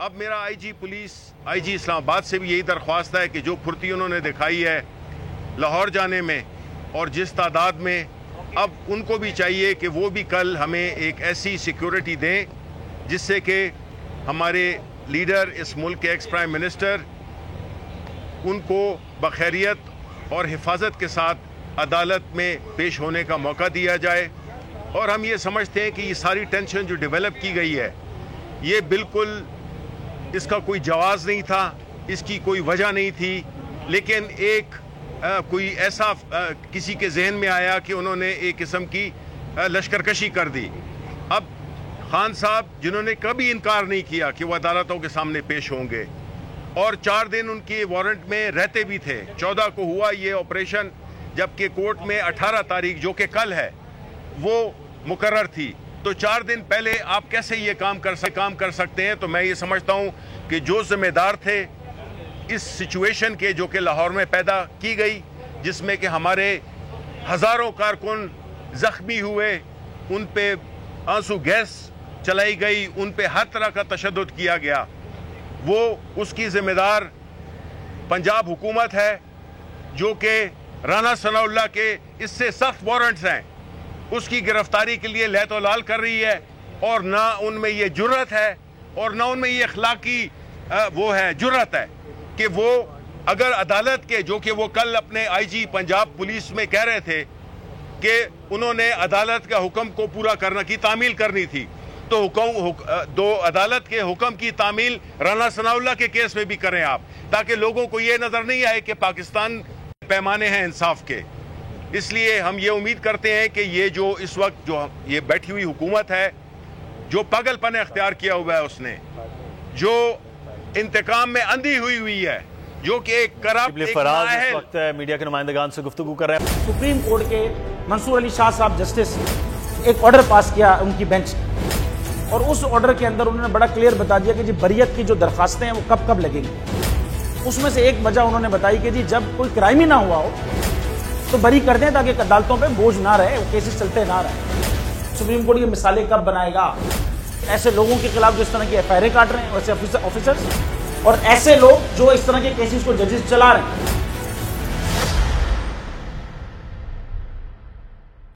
اب میرا آئی جی اسلام آباد سے بھی یہی درخواست ہے کہ جو پھرتی انہوں نے دکھائی ہے لاہور جانے میں اور جس تعداد میں، اب ان کو بھی چاہیے کہ وہ بھی کل ہمیں ایک ایسی سیکیورٹی دیں جس سے کہ ہمارے لیڈر، اس ملک کے ایکس پرائم منسٹر، ان کو بخیریت اور حفاظت کے ساتھ عدالت میں پیش ہونے کا موقع دیا جائے۔ اور ہم یہ سمجھتے ہیں کہ یہ ساری ٹینشن جو ڈیولپ کی گئی ہے یہ بالکل اس کا کوئی جواز نہیں تھا، اس کی کوئی وجہ نہیں تھی، لیکن ایک کوئی ایسا کسی کے ذہن میں آیا کہ انہوں نے ایک قسم کی لشکر کشی کر دی۔ اب خان صاحب جنہوں نے کبھی انکار نہیں کیا کہ وہ عدالتوں کے سامنے پیش ہوں گے، اور 4 دن ان کے وارنٹ میں رہتے بھی تھے، 14 کو ہوا یہ آپریشن، جبکہ کورٹ میں 18 تاریخ جو کہ کل ہے وہ مقرر تھی، تو 4 دن پہلے آپ کیسے یہ کام کر سکتے ہیں؟ تو میں یہ سمجھتا ہوں کہ جو ذمہ دار تھے اس سچویشن کے جو کہ لاہور میں پیدا کی گئی، جس میں کہ ہمارے ہزاروں کارکن زخمی ہوئے، ان پہ آنسو گیس چلائی گئی، ان پہ ہر طرح کا تشدد کیا گیا، وہ اس کی ذمہ دار پنجاب حکومت ہے جو کہ رانا ثناء اللہ کے اس سے سخت وارنٹس ہیں، اس کی گرفتاری کے لیے لہت و لال کر رہی ہے، اور نہ ان میں یہ جرت ہے اور نہ ان میں یہ اخلاقی وہ ہے جرت ہے کہ وہ اگر عدالت کے، جو کہ وہ کل اپنے آئی جی پنجاب پولیس میں کہہ رہے تھے کہ انہوں نے عدالت کا حکم کو پورا کرنے کی تعمیل کرنی تھی، تو عدالت کے حکم کی تعمیل رانا ثناء اللہ کے کیس میں بھی کریں آپ، تاکہ لوگوں کو یہ نظر نہیں آئے کہ پاکستان پیمانے ہیں انصاف کے۔ اس لیے ہم یہ امید کرتے ہیں کہ یہ جو اس وقت جو یہ بیٹھی ہوئی حکومت ہے، جو پاگل پن اختیار کیا ہوا ہے، اس نے جو انتقام میں اندھی ہوئی ہے، جو کہ ایک کرپٹ فراز اس وقت میڈیا کے نمائندگان سے گفتگو کر رہے ہیں۔ سپریم کورٹ کے منصور علی شاہ صاحب جسٹس ایک آرڈر پاس کیا ان کی بینچ نے، اور اس آرڈر کے اندر انہوں نے بڑا کلیئر بتا دیا کہ جی بریت کی جو درخواستیں ہیں وہ کب کب لگیں گی۔ اس میں سے ایک وجہ انہوں نے بتائی کہ جی جب کوئی کرائم ہی نہ ہوا ہو تو بری کر دیں، تاکہ عدالتوں پہ بوجھ نہ رہے، وہ کیسز چلتے نہ رہے۔ سپریم کورٹ کی مثالیں کب بنائے گا؟ ایسے لوگوں کے خلاف جو اس طرح کی ایف آئی آر کاٹ رہے ہیں، ویسے آفیسرز، اور ایسے لوگ جو اس طرح کے کیسز کو ججز چلا رہے ہیں۔